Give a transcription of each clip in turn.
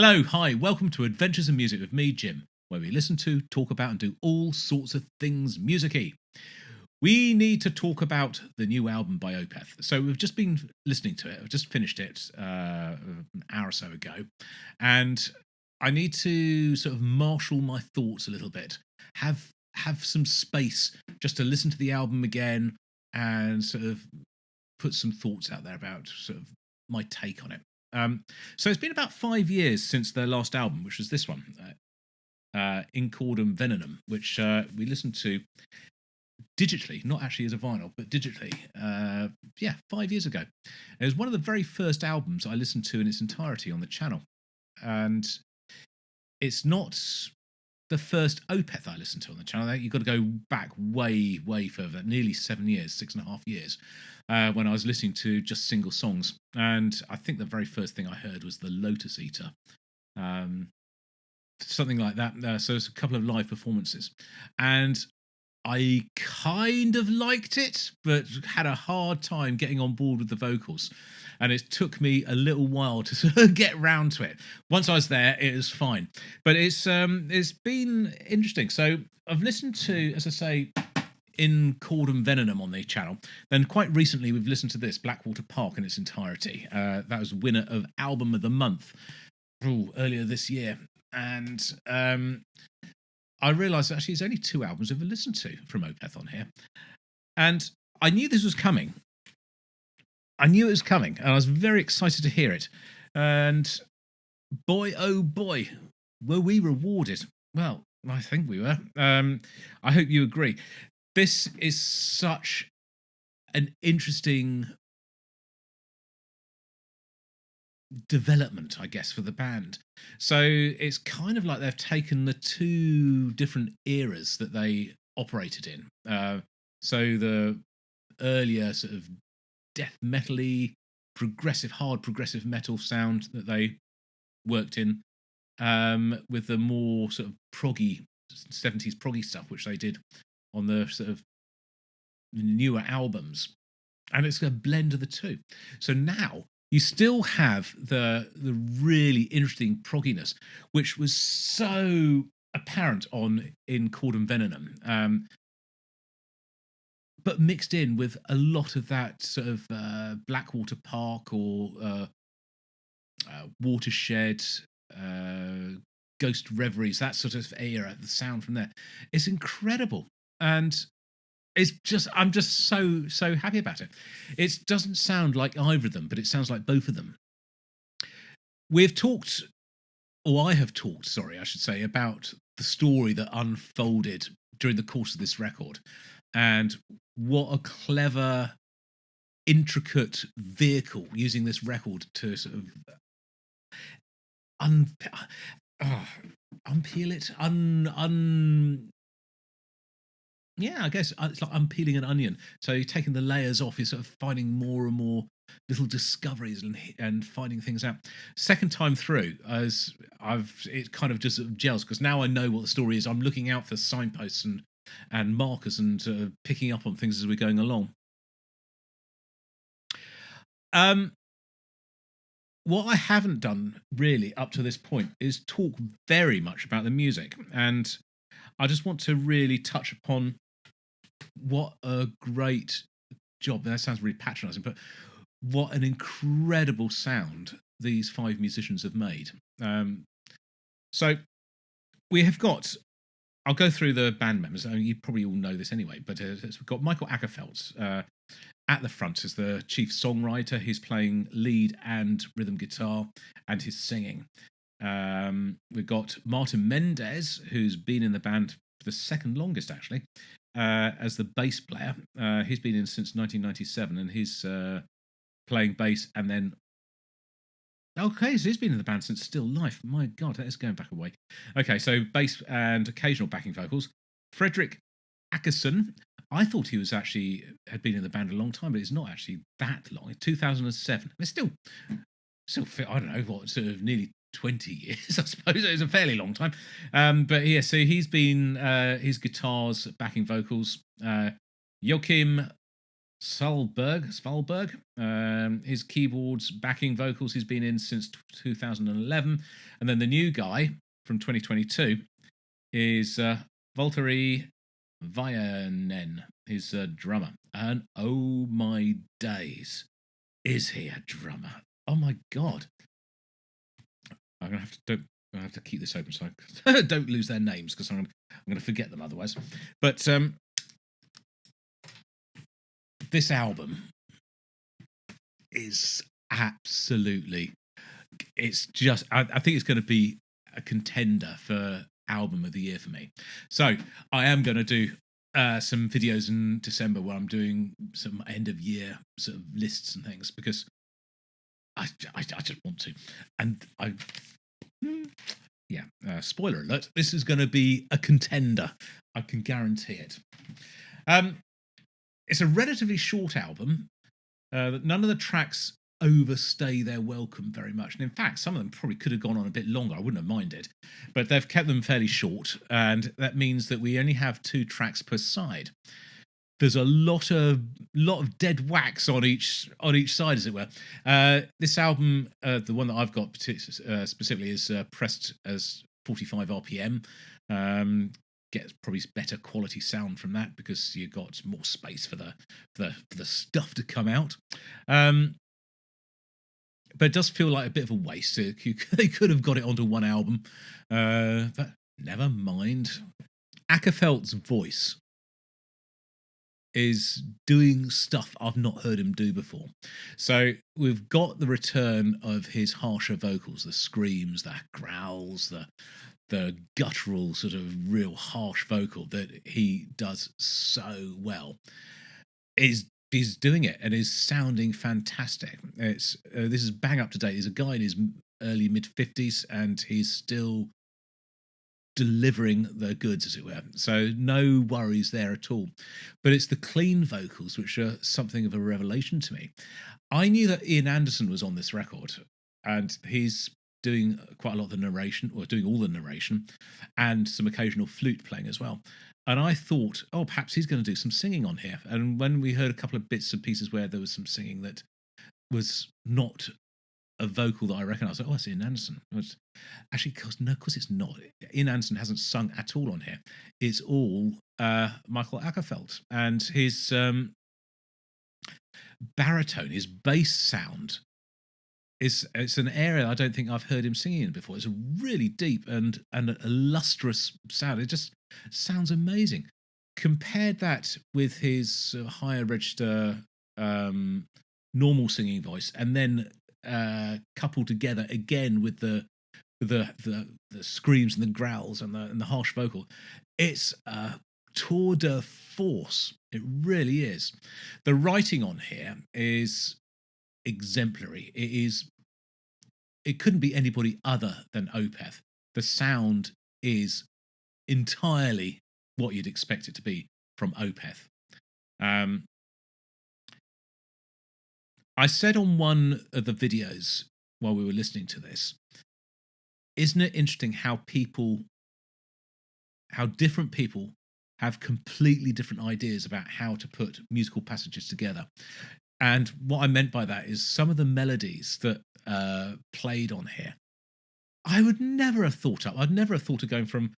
Hello, hi, welcome to Adventures in Music with me, Jim, where we listen to, talk about, and do all sorts of things music-y. We need to talk about the new album by Opeth. So we've just been listening to it. I've just finished it an hour or so ago, and I need to sort of marshal my thoughts a little bit. Have some space just to listen to the album again and sort of put some thoughts out there about sort of my take on it. So it's been about 5 years since their last album, which was this one, In Cordum Venenum, which we listened to digitally, not actually as a vinyl, but digitally. 5 years ago. It was one of the very first albums I listened to in its entirety on the channel, and it's not the first Opeth I listened to on the channel. You've got to go back way, way further, nearly 7 years, 6.5 years, when I was listening to just single songs. And I think the very first thing I heard was the Lotus Eater, something like that. So it's a couple of live performances, and I kind of liked it, but had a hard time getting on board with the vocals. And it took me a little while to sort of get round to it. Once I was there, it was fine. But it's been interesting. So I've listened to, as I say, In Cordum Venenum on the channel. Then quite recently, we've listened to this, Blackwater Park, in its entirety. That was winner of Album of the Month earlier this year. And I realised actually there's only 2 albums I've ever listened to from Opeth on here. And I knew this was coming. And I was very excited to hear it. And boy, oh boy, were we rewarded. Well, I think we were. I hope you agree. This is such an interesting development, I guess, for the band. So it's kind of like they've taken the 2 different eras that they operated in. So the earlier sort of death metal-y, hard progressive metal sound that they worked in, with the more sort of proggy 70s proggy stuff which they did on the sort of newer albums, and it's a blend of the 2. So now you still have the really interesting progginess, which was so apparent in Cordum Venenum, but mixed in with a lot of that sort of Blackwater Park or Watershed, Ghost Reveries, that sort of era, the sound from there. It's incredible. And I'm just so happy about it. It doesn't sound like either of them, but it sounds like both of them. I have talked, I should say, about the story that unfolded during the course of this record, and what a clever, intricate vehicle using this record to sort of unpeel it, I guess it's like unpeeling an onion. So you're taking the layers off, you're sort of finding more and more little discoveries and finding things out. Second time through, it kind of just sort of gels, because now I know what the story is. I'm looking out for signposts and markers and picking up on things as we're going along. What I haven't done really up to this point is talk very much about the music, and I just want to really touch upon what a great job. That sounds really patronising, but what an incredible sound these 5 musicians have made. So we have got, I'll go through the band members. I mean, you probably all know this anyway, but we've got Michael Ackerfeld at the front as the chief songwriter. He's playing lead and rhythm guitar, and he's singing. We've got Martin Mendez, who's been in the band for the second longest, actually, as the bass player. He's been in since 1997, and he's playing bass. And then, okay, so he's been in the band since Still Life. My God, that is going back a way. Okay, so bass and occasional backing vocals. Frederick Ackerson. I thought he had been in the band a long time, but it's not actually that long. 2007. It's still, I don't know what, sort of nearly 20 years, I suppose. It's a fairly long time. But yeah, so he's been his guitars, backing vocals. Joachim Svalberg. His keyboards, backing vocals, he's been in since 2011. And then the new guy from 2022 is Valtteri Väyänen, his drummer. And oh my days, is he a drummer? Oh my God. I'm gonna have to keep this open so I don't lose their names, because I'm gonna forget them otherwise. But this album is absolutely, it's just, I think it's going to be a contender for album of the year for me. So I am going to do some videos in December where I'm doing some end of year sort of lists and things, because I just want to. And spoiler alert, this is going to be a contender. I can guarantee it. It's a relatively short album. None of the tracks overstay their welcome very much. And in fact, some of them probably could have gone on a bit longer. I wouldn't have minded. But they've kept them fairly short. And that means that we only have 2 tracks per side. There's a lot of dead wax on each side, as it were. This album, the one that I've got specifically, is pressed as 45 RPM. Gets probably better quality sound from that, because you got more space for the stuff to come out. But it does feel like a bit of a waste. They could have got it onto one album, but never mind. Ackerfeldt's voice is doing stuff I've not heard him do before. So we've got the return of his harsher vocals, the screams, the growls, the guttural sort of real harsh vocal that he does so well. He's doing it and is sounding fantastic. This is bang up to date. He's a guy in his early mid-50s and he's still delivering the goods, as it were. So no worries there at all. But it's the clean vocals which are something of a revelation to me. I knew that Ian Anderson was on this record, and he's doing quite a lot of the narration, or doing all the narration, and some occasional flute playing as well. And I thought, oh, perhaps he's going to do some singing on here. And when we heard a couple of bits and pieces where there was some singing that was not a vocal that I recognised, I was like, oh, that's Ian Anderson. It was actually, of course it's not. Ian Anderson hasn't sung at all on here. It's all Michael Ackerfeldt. And his baritone, his bass sound, it's an area I don't think I've heard him singing in before. It's a really deep and a lustrous sound. It just sounds amazing. Compared that with his higher register normal singing voice, and then coupled together again with the screams and the growls and the harsh vocal, it's a tour de force. It really is. The writing on here is exemplary. It couldn't be anybody other than Opeth. The sound is entirely what you'd expect it to be from Opeth. I said on one of the videos while we were listening to this, isn't it interesting how different people have completely different ideas about how to put musical passages together? And what I meant by that is some of the melodies that played on here, I would never have thought of. I'd never have thought of going from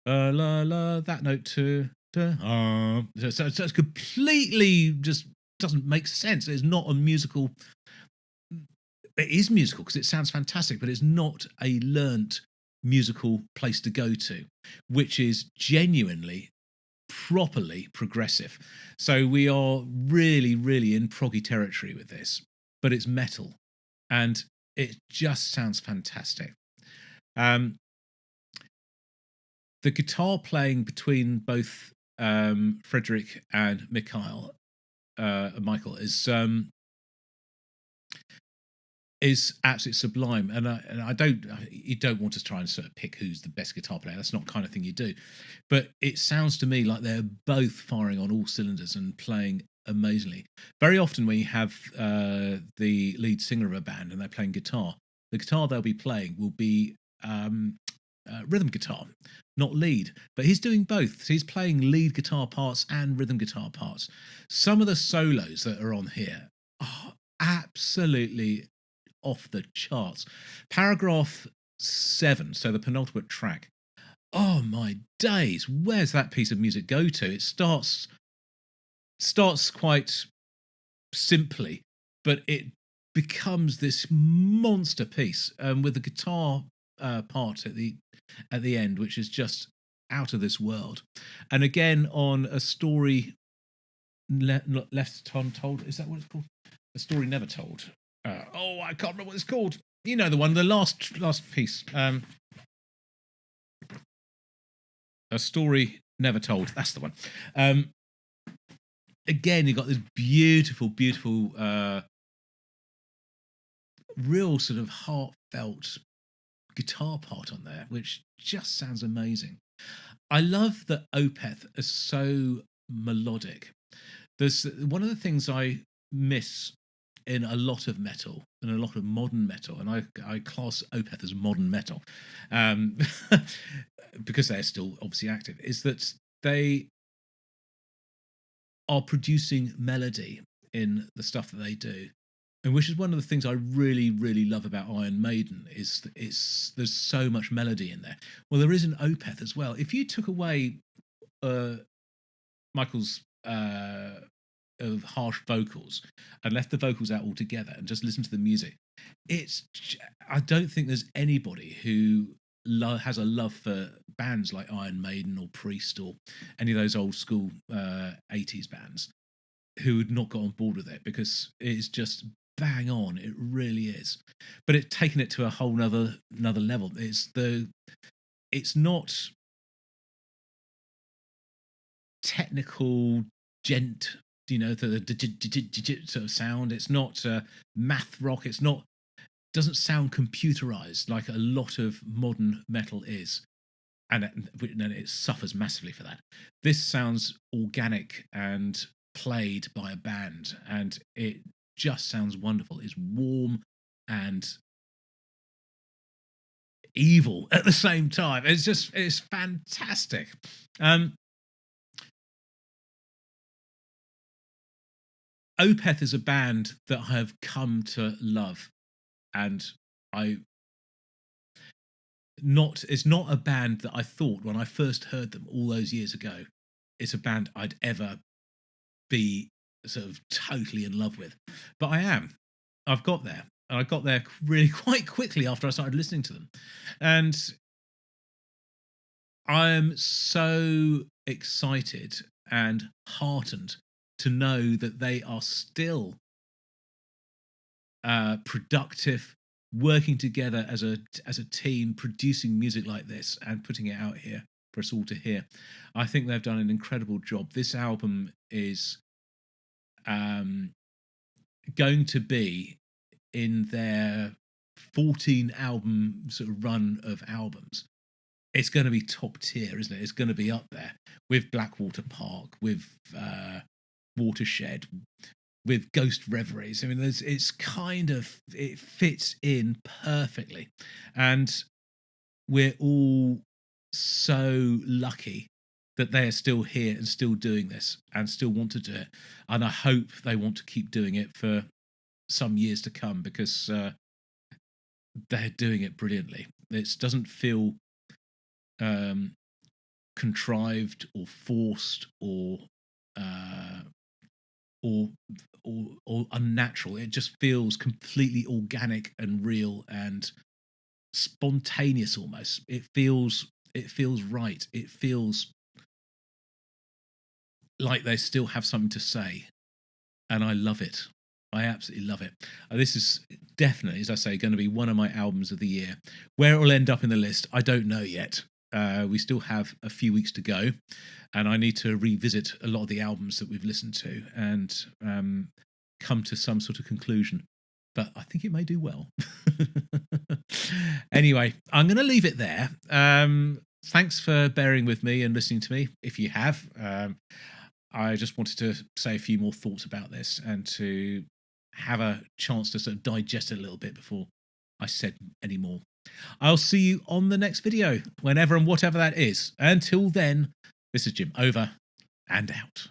la la that note to so it's completely just doesn't make sense. It's not a musical. It is musical because it sounds fantastic, but it's not a learnt musical place to go to, which is genuinely properly progressive. So we are really, really in proggy territory with this, but it's metal and it just sounds fantastic. The guitar playing between both Frederick and Michael is absolutely sublime, and you don't want to try and sort of pick who's the best guitar player. That's not the kind of thing you do, but it sounds to me like they're both firing on all cylinders and playing amazingly. Very often when you have the lead singer of a band and they're playing guitar, the guitar they'll be playing will be rhythm guitar, not lead, but he's doing both. He's playing lead guitar parts and rhythm guitar parts. Some of the solos that are on here are absolutely off the charts. Paragraph 7, so the penultimate track. Oh my days, where's that piece of music go to? It starts quite simply, but it becomes this monster piece, with the guitar part at the end, which is just out of this world. And again, on a story left untold, is that what it's called? A story never told. I can't remember what it's called. You know the one, the last piece. A story never told. That's the one. Again, you got this beautiful, real sort of heartfelt guitar part on there, which just sounds amazing. I love that Opeth is so melodic. There's one of the things I miss in a lot of metal and a lot of modern metal, and I class Opeth as modern metal, because they're still obviously active, is that they are producing melody in the stuff that they do, and which is one of the things I really, really love about Iron Maiden, is that there's so much melody in there. Well, there is in Opeth as well. If you took away Michael's of harsh vocals and left the vocals out altogether and just listen to the music, I don't think there's anybody who has a love for bands like Iron Maiden or Priest or any of those old school 80s bands who would not go on board with it, because it is just bang on. It really is. But it's taken it to a whole another level. It's not technical the sort of sound. It's not math rock. Doesn't sound computerized like a lot of modern metal is, and it suffers massively for that. This sounds organic and played by a band, and it just sounds wonderful. It's warm and evil at the same time. It's fantastic. Opeth is a band that I have come to love, and it's not a band that I thought when I first heard them all those years ago it's a band I'd ever be sort of totally in love with. But I am. I've got there. And I got there really quite quickly after I started listening to them. And I am so excited and heartened to know that they are still productive, working together as a team, producing music like this and putting it out here for us all to hear. I think they've done an incredible job. This album is going to be in their 14 album sort of run of albums. It's going to be top tier, isn't it? It's going to be up there with Blackwater Park, with Watershed, with Ghost Reveries. I mean, it fits in perfectly, and we're all so lucky that they are still here and still doing this and still want to do it. And I hope they want to keep doing it for some years to come, because they're doing it brilliantly. It doesn't feel contrived or forced or unnatural. It just feels completely organic and real and spontaneous almost. It feels right. It feels like they still have something to say, and I love it. I absolutely love it. This is definitely, as I say, going to be one of my albums of the year. Where it will end up in the list, I don't know yet. We still have a few weeks to go, and I need to revisit a lot of the albums that we've listened to and come to some sort of conclusion. But I think it may do well. Anyway, I'm going to leave it there. Thanks for bearing with me and listening to me, if you have. I just wanted to say a few more thoughts about this and to have a chance to sort of digest it a little bit before I said any more. I'll see you on the next video, whenever and whatever that is. Until then, this is Jim, over and out.